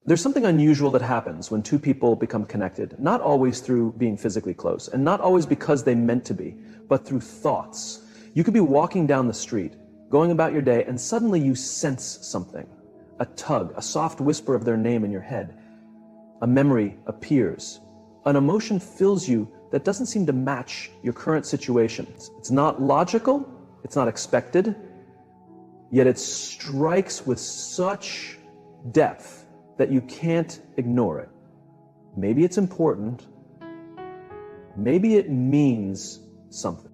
There's something unusual that happens when two people become connected, not always through being physically close, and not always because they meant to be, but through thoughts. You could be walking down the street, going about your day, and suddenly you sense something. A tug, a soft whisper of their name in your head. A memory appears. An emotion fills you that doesn't seem to match your current situation. It's not logical, it's not expected, yet it strikes with such depth that you can't ignore it. Maybe it's important. Maybe it means something.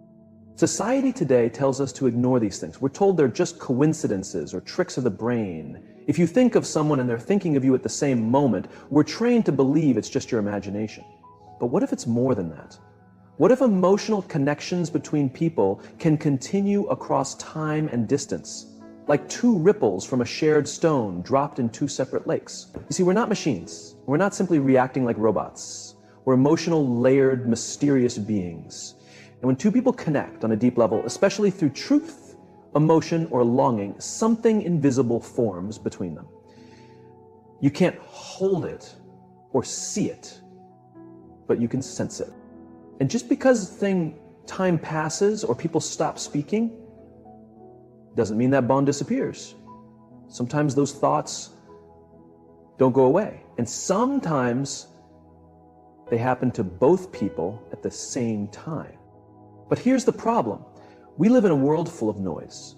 Society today tells us to ignore these things. We're told they're just coincidences or tricks of the brain. If you think of someone and they're thinking of you at the same moment, we're trained to believe it's just your imagination. But what if it's more than that? What if emotional connections between people can continue across time and distance? Like two ripples from a shared stone dropped in two separate lakes. You see, we're not machines. We're not simply reacting like robots. We're emotional, layered, mysterious beings. And when two people connect on a deep level, especially through truth, emotion, or longing, something invisible forms between them. You can't hold it or see it, but you can sense it. And just because time passes or people stop speaking, doesn't mean that bond disappears. Sometimes those thoughts don't go away. And sometimes they happen to both people at the same time. But here's the problem. We live in a world full of noise.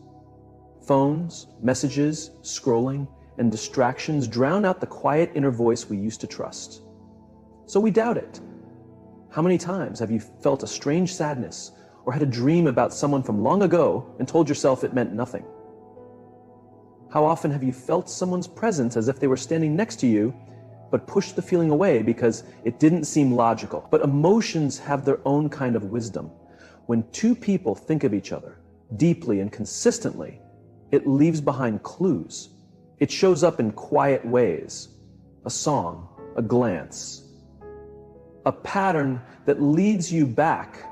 Phones, messages, scrolling, and distractions drown out the quiet inner voice we used to trust. So we doubt it. How many times have you felt a strange sadness or had a dream about someone from long ago and told yourself it meant nothing? How often have you felt someone's presence as if they were standing next to you, but pushed the feeling away because it didn't seem logical? But emotions have their own kind of wisdom. When two people think of each other deeply and consistently, it leaves behind clues. It shows up in quiet ways. A song, a glance, a pattern that leads you back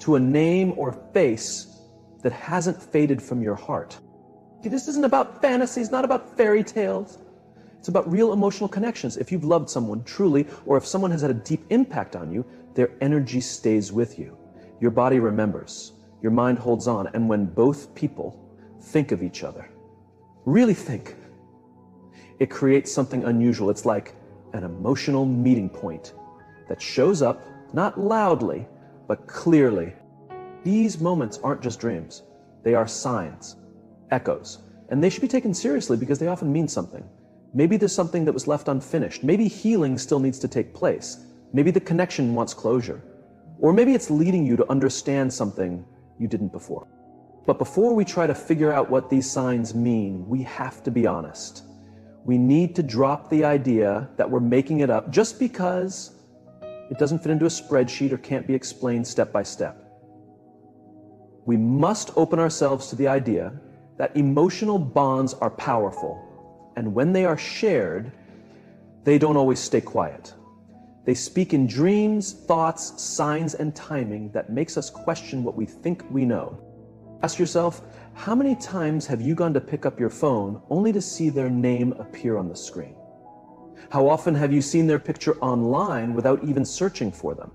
to a name or face that hasn't faded from your heart. This isn't about fantasies, not about fairy tales. It's about real emotional connections. If you've loved someone truly, or if someone has had a deep impact on you, their energy stays with you. Your body remembers, your mind holds on, and when both people think of each other, really think, it creates something unusual. It's like an emotional meeting point that shows up, not loudly, but clearly. These moments aren't just dreams. They are signs, echoes, and they should be taken seriously because they often mean something. Maybe there's something that was left unfinished. Maybe healing still needs to take place. Maybe the connection wants closure. Or maybe it's leading you to understand something you didn't before. But before we try to figure out what these signs mean, we have to be honest. We need to drop the idea that we're making it up just because it doesn't fit into a spreadsheet or can't be explained step by step. We must open ourselves to the idea that emotional bonds are powerful, and when they are shared, they don't always stay quiet. They speak in dreams, thoughts, signs, and timing that makes us question what we think we know. Ask yourself, how many times have you gone to pick up your phone only to see their name appear on the screen? How often have you seen their picture online without even searching for them?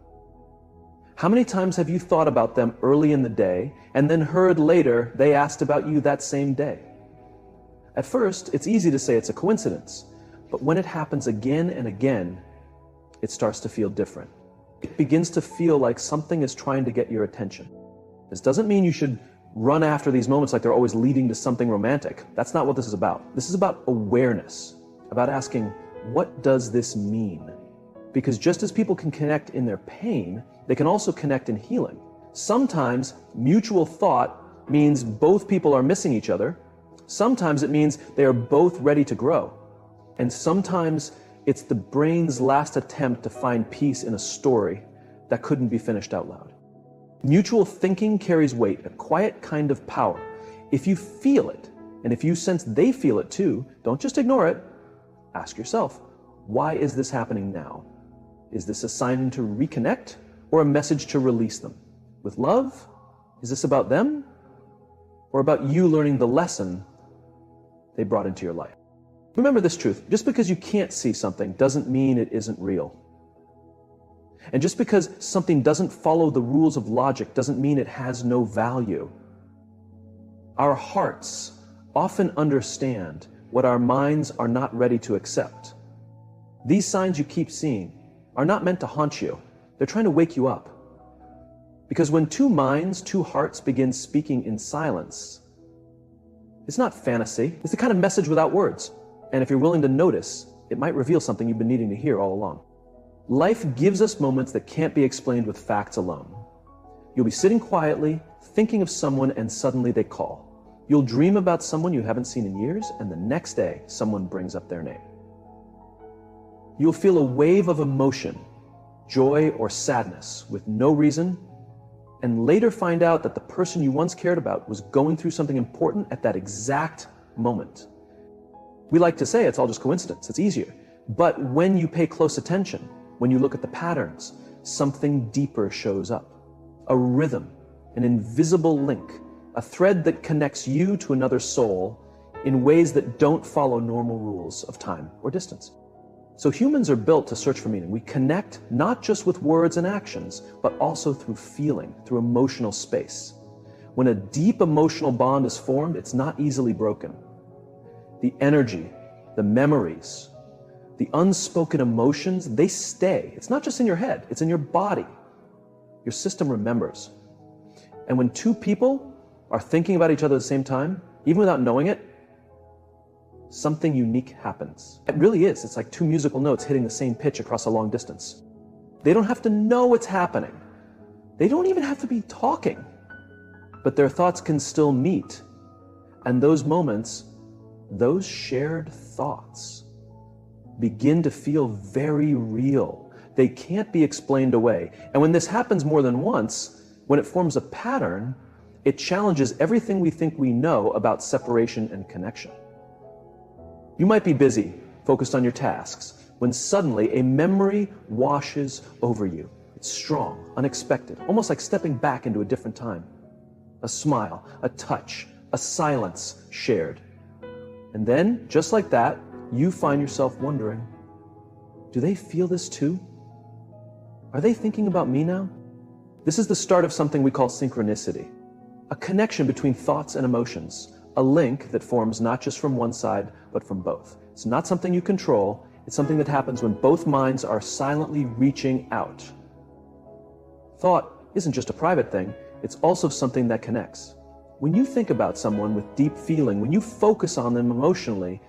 How many times have you thought about them early in the day and then heard later they asked about you that same day? At first, it's easy to say it's a coincidence, but when it happens again and again, it starts to feel different. It begins to feel like something is trying to get your attention. This doesn't mean you should run after these moments like they're always leading to something romantic. That's not what this is about. This is about awareness, about asking, what does this mean? Because just as people can connect in their pain, they can also connect in healing. Sometimes mutual thought means both people are missing each other. Sometimes it means they are both ready to grow. And sometimes it's the brain's last attempt to find peace in a story that couldn't be finished out loud. Mutual thinking carries weight, a quiet kind of power. If you feel it, and if you sense they feel it too, don't just ignore it. Ask yourself, why is this happening now? Is this a sign to reconnect or a message to release them? With love? Is this about them? Or about you learning the lesson they brought into your life? Remember this truth: just because you can't see something doesn't mean it isn't real. And just because something doesn't follow the rules of logic doesn't mean it has no value. Our hearts often understand what our minds are not ready to accept. These signs you keep seeing are not meant to haunt you. They're trying to wake you up. Because when two minds, two hearts begin speaking in silence, it's not fantasy. It's the kind of message without words. And if you're willing to notice, it might reveal something you've been needing to hear all along. Life gives us moments that can't be explained with facts alone. You'll be sitting quietly, thinking of someone, and suddenly they call. You'll dream about someone you haven't seen in years, and the next day, someone brings up their name. You'll feel a wave of emotion, joy or sadness, with no reason, and later find out that the person you once cared about was going through something important at that exact moment. We like to say it's all just coincidence, it's easier. But when you pay close attention, when you look at the patterns, something deeper shows up. A rhythm, an invisible link, a thread that connects you to another soul in ways that don't follow normal rules of time or distance. So humans are built to search for meaning. We connect not just with words and actions, but also through feeling, through emotional space. When a deep emotional bond is formed, it's not easily broken. The energy, the memories, the unspoken emotions, they stay. It's not just in your head, it's in your body. Your system remembers. And when two people are thinking about each other at the same time, even without knowing it, something unique happens. It really is. It's like two musical notes hitting the same pitch across a long distance. They don't have to know what's happening. They don't even have to be talking. But their thoughts can still meet. And those moments, those shared thoughts, begin to feel very real. They can't be explained away. And when this happens more than once, when it forms a pattern, it challenges everything we think we know about separation and connection. You might be busy, focused on your tasks, when suddenly a memory washes over you. It's strong, unexpected, almost like stepping back into a different time. A smile, a touch, a silence shared. And then, just like that, you find yourself wondering, do they feel this too? Are they thinking about me now? This is the start of something we call synchronicity, a connection between thoughts and emotions, a link that forms not just from one side, but from both. It's not something you control, it's something that happens when both minds are silently reaching out. Thought isn't just a private thing, it's also something that connects. When you think about someone with deep feeling, when you focus on them emotionally,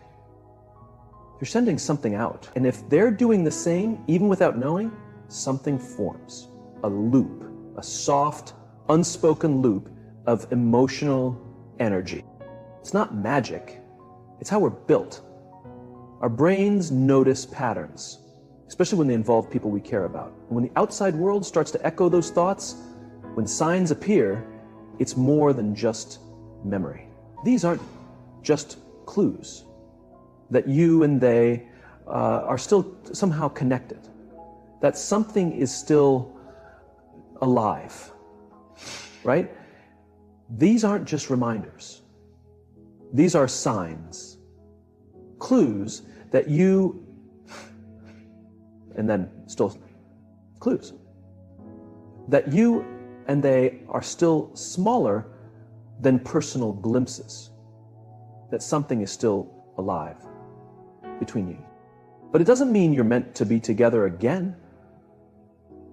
you're sending something out. And if they're doing the same, even without knowing, something forms. A loop, a soft, unspoken loop of emotional energy. It's not magic. It's how we're built. Our brains notice patterns, especially when they involve people we care about. And when the outside world starts to echo those thoughts, when signs appear, it's more than just memory. These aren't just clues that you and they are still somehow connected, that something is still alive, right? These aren't just reminders. These are signs, clues that you, and then still clues, that you and they are still smaller than personal glimpses, that something is still alive between you. But it doesn't mean you're meant to be together again.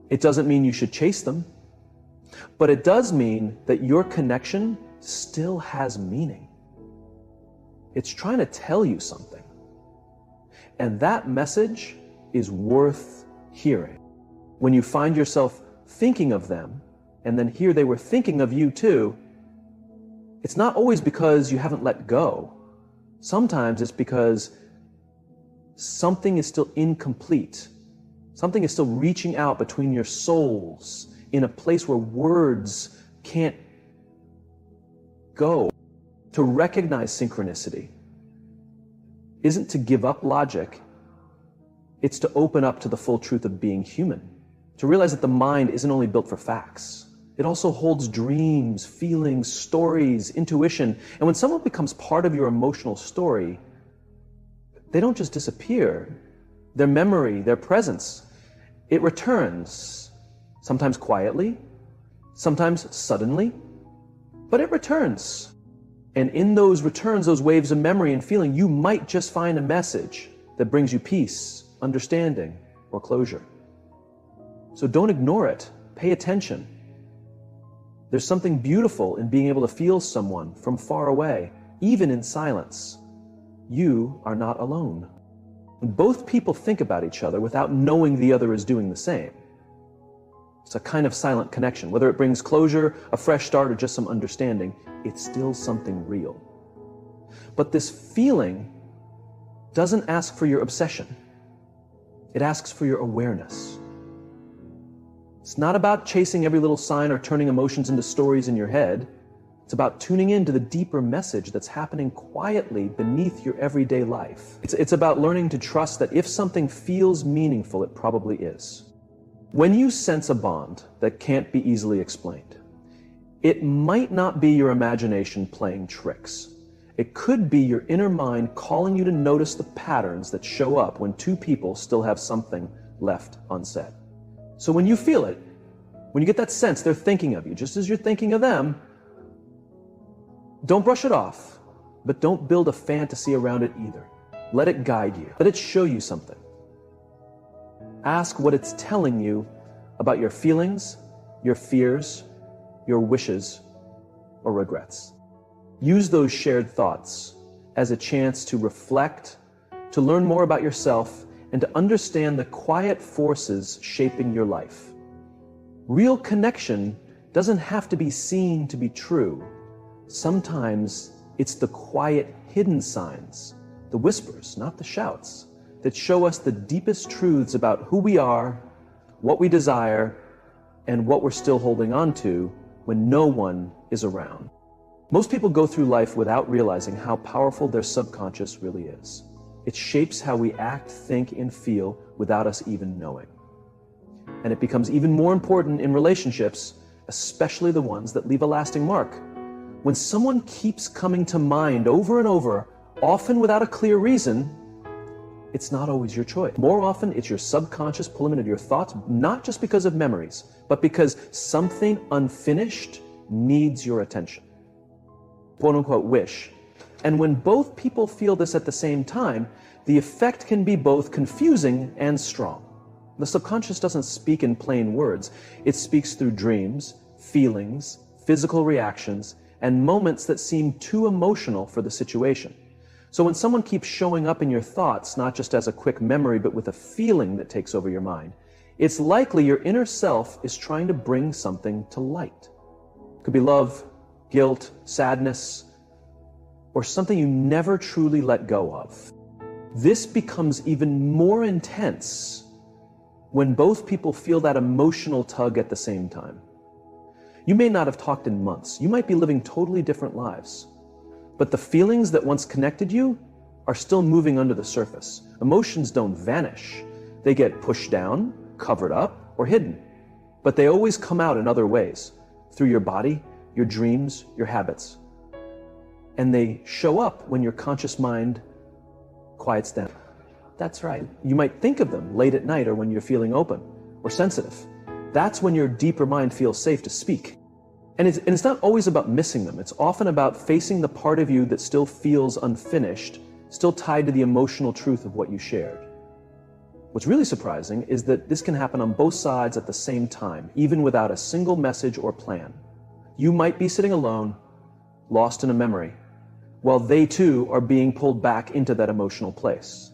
It doesn't mean you should chase them. But it does mean that your connection still has meaning. It's trying to tell you something. And that message is worth hearing. When you find yourself thinking of them, and then hear they were thinking of you too, it's not always because you haven't let go. Sometimes it's because something is still incomplete. Something is still reaching out between your souls in a place where words can't go. To recognize synchronicity isn't to give up logic. It's to open up to the full truth of being human. To realize that the mind isn't only built for facts. It also holds dreams, feelings, stories, intuition. And when someone becomes part of your emotional story, they don't just disappear. Their memory, their presence, it returns, sometimes quietly, sometimes suddenly, but it returns. And in those returns, those waves of memory and feeling, you might just find a message that brings you peace, understanding, or closure. So don't ignore it. Pay attention. There's something beautiful in being able to feel someone from far away, even in silence. You are not alone. When both people think about each other without knowing the other is doing the same, it's a kind of silent connection. Whether it brings closure, a fresh start, or just some understanding, it's still something real. But this feeling doesn't ask for your obsession. It asks for your awareness. It's not about chasing every little sign or turning emotions into stories in your head. It's about tuning into the deeper message that's happening quietly beneath your everyday life. It's about learning to trust that if something feels meaningful, it probably is. When you sense a bond that can't be easily explained, it might not be your imagination playing tricks. It could be your inner mind calling you to notice the patterns that show up when two people still have something left unsaid. So when you feel it, when you get that sense they're thinking of you, just as you're thinking of them, don't brush it off, but don't build a fantasy around it either. Let it guide you. Let it show you something. Ask what it's telling you about your feelings, your fears, your wishes, or regrets. Use those shared thoughts as a chance to reflect, to learn more about yourself, and to understand the quiet forces shaping your life. Real connection doesn't have to be seen to be true. Sometimes it's the quiet, hidden signs, the whispers, not the shouts, that show us the deepest truths about who we are, what we desire, and what we're still holding on to when no one is around. Most people go through life without realizing how powerful their subconscious really is. It shapes how we act, think, and feel without us even knowing. And it becomes even more important in relationships, especially the ones that leave a lasting mark. When someone keeps coming to mind over and over, often without a clear reason, it's not always your choice. More often, it's your subconscious pulling into your thoughts, not just because of memories, but because something unfinished needs your attention. Quote unquote wish. And when both people feel this at the same time, the effect can be both confusing and strong. The subconscious doesn't speak in plain words. It speaks through dreams, feelings, physical reactions, and moments that seem too emotional for the situation. So when someone keeps showing up in your thoughts, not just as a quick memory, but with a feeling that takes over your mind, it's likely your inner self is trying to bring something to light. It could be love, guilt, sadness, or something you never truly let go of. This becomes even more intense when both people feel that emotional tug at the same time. You may not have talked in months. You might be living totally different lives. But the feelings that once connected you are still moving under the surface. Emotions don't vanish. They get pushed down, covered up, or hidden. But they always come out in other ways, through your body, your dreams, your habits. And they show up when your conscious mind quiets down. That's right. You might think of them late at night or when you're feeling open or sensitive. That's when your deeper mind feels safe to speak. And it's not always about missing them. It's often about facing the part of you that still feels unfinished, still tied to the emotional truth of what you shared. What's really surprising is that this can happen on both sides at the same time, even without a single message or plan. You might be sitting alone, lost in a memory, while they too are being pulled back into that emotional place.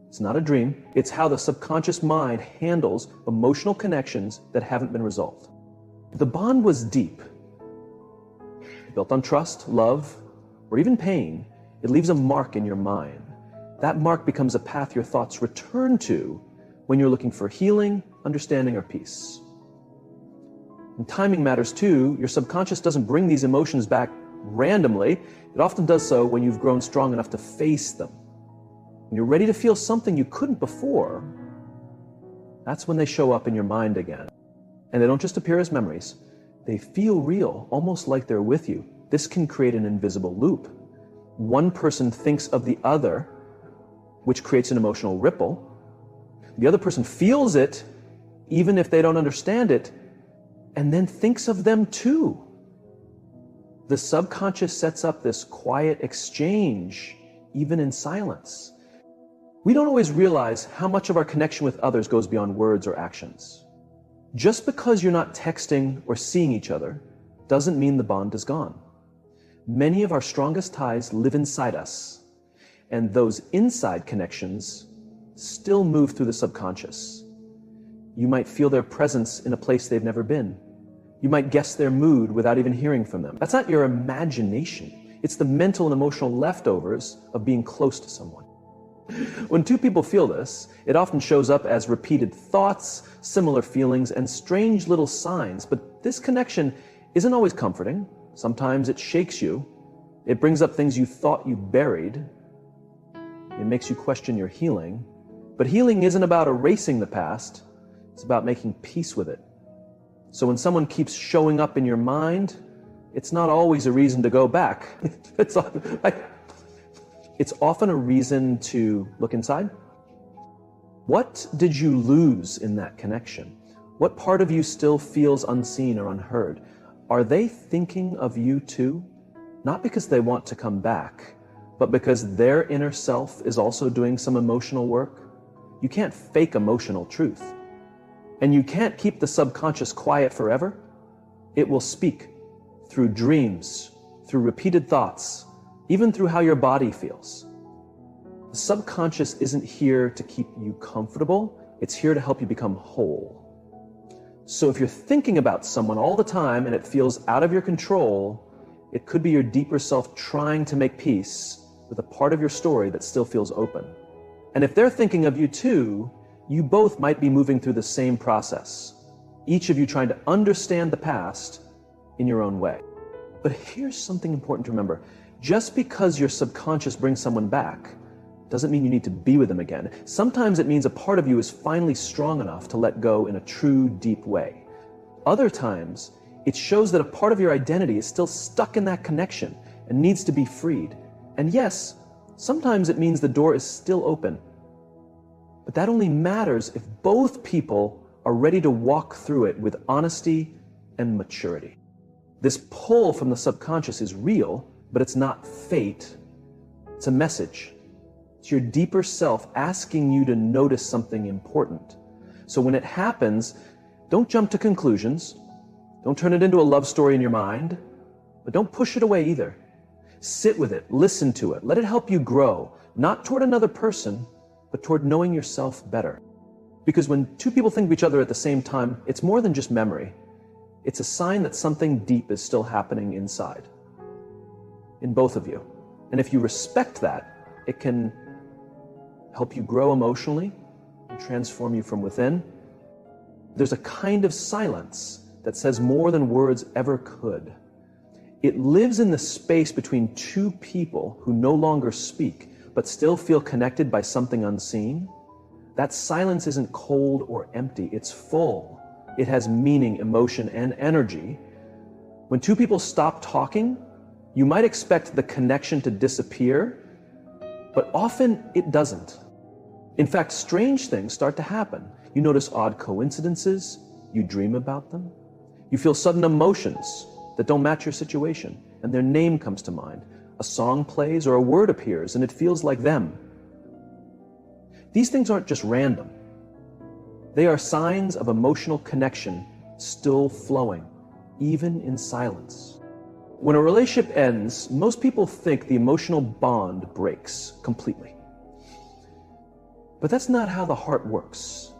It's not a dream. It's how the subconscious mind handles emotional connections that haven't been resolved. The bond was deep, built on trust, love, or even pain. It leaves a mark in your mind. That mark becomes a path your thoughts return to when you're looking for healing, understanding, or peace. And timing matters too. Your subconscious doesn't bring these emotions back randomly. It often does so when you've grown strong enough to face them. When you're ready to feel something you couldn't before, that's when they show up in your mind again. And they don't just appear as memories. They feel real, almost like they're with you. This can create an invisible loop. One person thinks of the other which creates an emotional ripple. The other person feels it, even if they don't understand it, and then thinks of them too. The subconscious sets up this quiet exchange, even in silence. We don't always realize how much of our connection with others goes beyond words or actions. Just because you're not texting or seeing each other doesn't mean the bond is gone. Many of our strongest ties live inside us, and those inside connections still move through the subconscious. You might feel their presence in a place they've never been. You might guess their mood without even hearing from them. That's not your imagination. It's the mental and emotional leftovers of being close to someone. When two people feel this, it often shows up as repeated thoughts, similar feelings, and strange little signs. But this connection isn't always comforting. Sometimes it shakes you. It brings up things you thought you buried. It makes you question your healing. But healing isn't about erasing the past. It's about making peace with it. So when someone keeps showing up in your mind, it's not always a reason to go back. It's often a reason to look inside. What did you lose in that connection? What part of you still feels unseen or unheard? Are they thinking of you too? Not because they want to come back, but because their inner self is also doing some emotional work? You can't fake emotional truth. And you can't keep the subconscious quiet forever. It will speak through dreams, through repeated thoughts, even through how your body feels. The subconscious isn't here to keep you comfortable. It's here to help you become whole. So if you're thinking about someone all the time and it feels out of your control, it could be your deeper self trying to make peace with a part of your story that still feels open. And if they're thinking of you too, you both might be moving through the same process, each of you trying to understand the past in your own way. But here's something important to remember. Just because your subconscious brings someone back doesn't mean you need to be with them again. Sometimes it means a part of you is finally strong enough to let go in a true, deep way. Other times, it shows that a part of your identity is still stuck in that connection and needs to be freed. And yes, sometimes it means the door is still open. But that only matters if both people are ready to walk through it with honesty and maturity. This pull from the subconscious is real, but it's not fate. It's a message. It's your deeper self asking you to notice something important. So when it happens, don't jump to conclusions. Don't turn it into a love story in your mind, but don't push it away either. Sit with it, listen to it, let it help you grow, not toward another person, but toward knowing yourself better. Because when two people think of each other at the same time, it's more than just memory. It's a sign that something deep is still happening inside, in both of you. And if you respect that, it can help you grow emotionally and transform you from within. There's a kind of silence that says more than words ever could. It lives in the space between two people who no longer speak, but still feel connected by something unseen. That silence isn't cold or empty, it's full. It has meaning, emotion, and energy. When two people stop talking, you might expect the connection to disappear, but often it doesn't. In fact, strange things start to happen. You notice odd coincidences, you dream about them, you feel sudden emotions that don't match your situation, and their name comes to mind. A song plays or a word appears, and it feels like them. These things aren't just random. They are signs of emotional connection still flowing, even in silence. When a relationship ends, most people think the emotional bond breaks completely. But that's not how the heart works,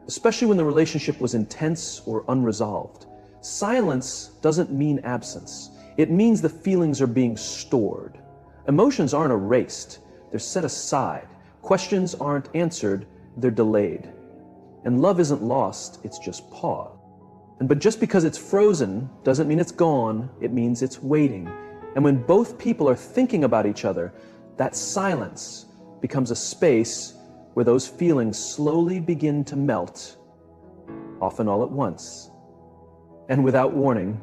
especially when the relationship was intense or unresolved. Silence doesn't mean absence. It means the feelings are being stored. Emotions aren't erased, they're set aside. Questions aren't answered, they're delayed. And love isn't lost, it's just paused. But just because it's frozen doesn't mean it's gone, it means it's waiting. And when both people are thinking about each other, that silence becomes a space where those feelings slowly begin to melt, often all at once. And without warning,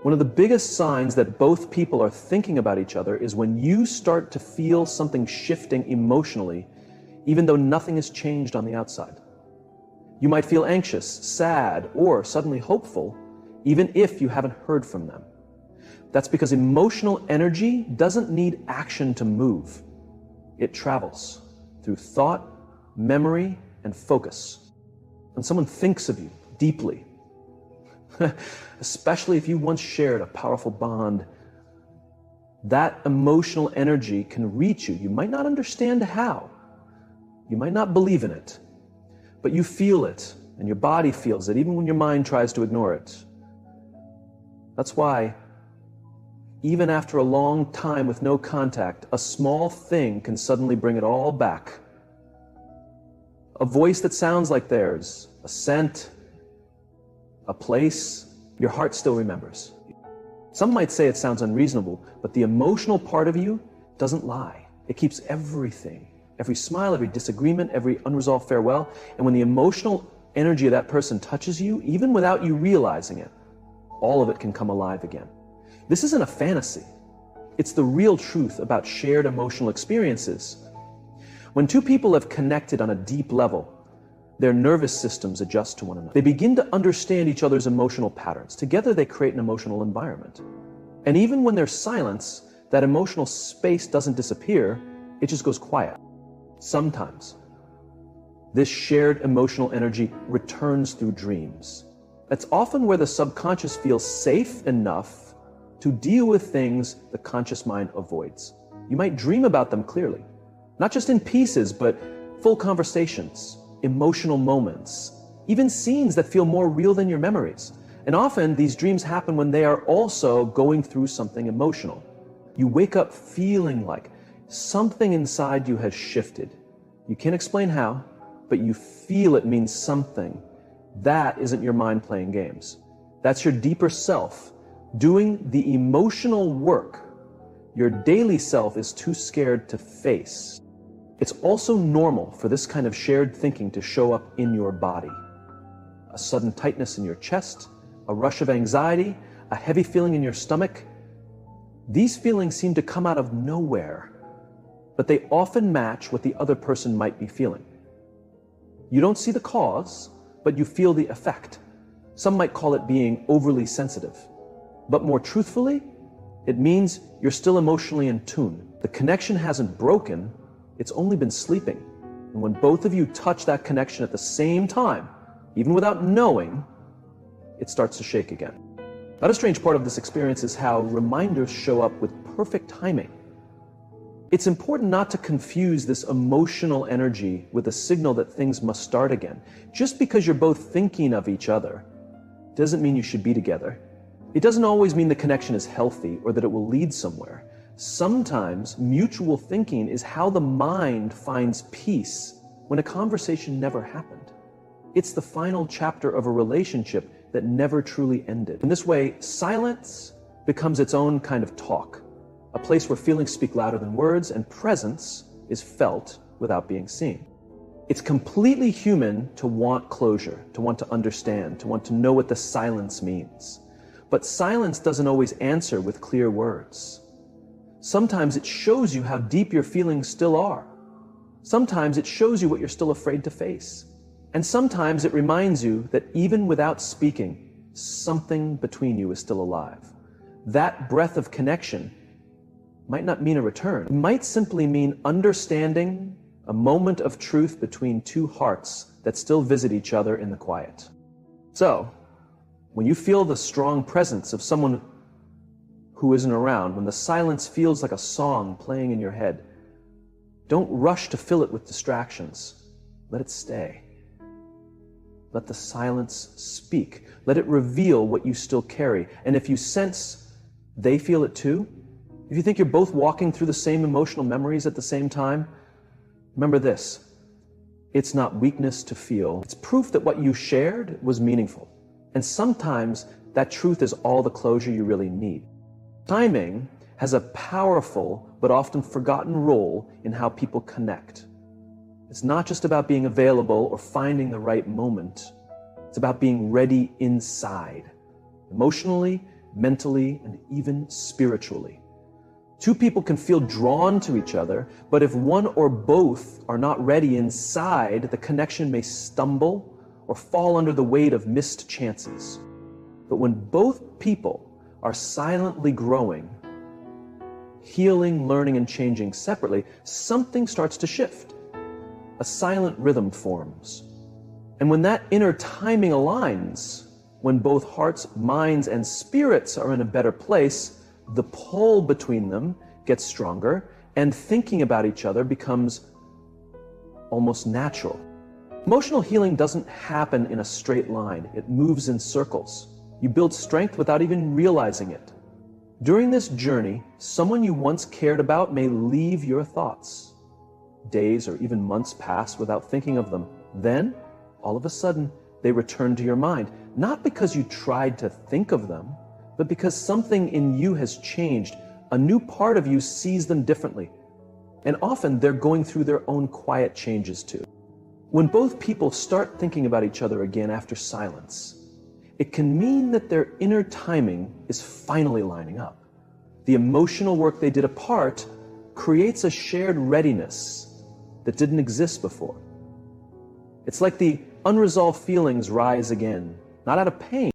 one of the biggest signs that both people are thinking about each other is when you start to feel something shifting emotionally even though nothing has changed on the outside. You might feel anxious, sad, or suddenly hopeful, even if you haven't heard from them. That's because emotional energy doesn't need action to move. It travels through thought, memory, and focus. When someone thinks of you deeply, especially if you once shared a powerful bond, that emotional energy can reach you. You might not understand how. You might not believe in it, but you feel it, and your body feels it, even when your mind tries to ignore it. That's why, even after a long time with no contact, a small thing can suddenly bring it all back. A voice that sounds like theirs, a scent, a place, your heart still remembers. Some might say it sounds unreasonable, but the emotional part of you doesn't lie. It keeps everything, every smile, every disagreement, every unresolved farewell. And when the emotional energy of that person touches you, even without you realizing it, all of it can come alive again. This isn't a fantasy. It's the real truth about shared emotional experiences. When two people have connected on a deep level, their nervous systems adjust to one another. They begin to understand each other's emotional patterns. Together, they create an emotional environment. And even when there's silence, that emotional space doesn't disappear, it just goes quiet. Sometimes, this shared emotional energy returns through dreams. That's often where the subconscious feels safe enough to deal with things the conscious mind avoids. You might dream about them clearly, not just in pieces, but full conversations, emotional moments, even scenes that feel more real than your memories. And often these dreams happen when they are also going through something emotional. You wake up feeling like something inside you has shifted. You can't explain how, but you feel it means something. That isn't your mind playing games. That's your deeper self doing the emotional work your daily self is too scared to face. It's also normal for this kind of shared thinking to show up in your body. A sudden tightness in your chest, a rush of anxiety, a heavy feeling in your stomach. These feelings seem to come out of nowhere, but they often match what the other person might be feeling. You don't see the cause, but you feel the effect. Some might call it being overly sensitive. But more truthfully, it means you're still emotionally in tune. The connection hasn't broken, it's only been sleeping. And when both of you touch that connection at the same time, even without knowing, it starts to shake again. Another strange part of this experience is how reminders show up with perfect timing. It's important not to confuse this emotional energy with a signal that things must start again. Just because you're both thinking of each other doesn't mean you should be together. It doesn't always mean the connection is healthy or that it will lead somewhere. Sometimes mutual thinking is how the mind finds peace when a conversation never happened. It's the final chapter of a relationship that never truly ended. In this way, silence becomes its own kind of talk, a place where feelings speak louder than words and presence is felt without being seen. It's completely human to want closure, to want to understand, to want to know what the silence means. But silence doesn't always answer with clear words. Sometimes it shows you how deep your feelings still are. Sometimes it shows you what you're still afraid to face. And sometimes it reminds you that even without speaking, something between you is still alive. That breath of connection might not mean a return. It might simply mean understanding, a moment of truth between two hearts that still visit each other in the quiet. So, when you feel the strong presence of someone who isn't around, when the silence feels like a song playing in your head, don't rush to fill it with distractions. Let it stay. Let the silence speak. Let it reveal what you still carry. And if you sense they feel it too, if you think you're both walking through the same emotional memories at the same time, remember this: it's not weakness to feel. It's proof that what you shared was meaningful. And sometimes that truth is all the closure you really need. Timing has a powerful but often forgotten role in how people connect. It's not just about being available or finding the right moment. It's about being ready inside, emotionally, mentally, and even spiritually. Two people can feel drawn to each other, but if one or both are not ready inside, the connection may stumble or fall under the weight of missed chances. But when both people are silently growing, healing, learning, and changing separately, something starts to shift. A silent rhythm forms. And when that inner timing aligns, when both hearts, minds, and spirits are in a better place, the pull between them gets stronger, and thinking about each other becomes almost natural. Emotional healing doesn't happen in a straight line. It moves in circles. You build strength without even realizing it. During this journey, someone you once cared about may leave your thoughts. Days or even months pass without thinking of them. Then, all of a sudden, they return to your mind, not because you tried to think of them, but because something in you has changed. A new part of you sees them differently. And often they're going through their own quiet changes too. When both people start thinking about each other again after silence, it can mean that their inner timing is finally lining up. The emotional work they did apart creates a shared readiness that didn't exist before. It's like the unresolved feelings rise again, not out of pain,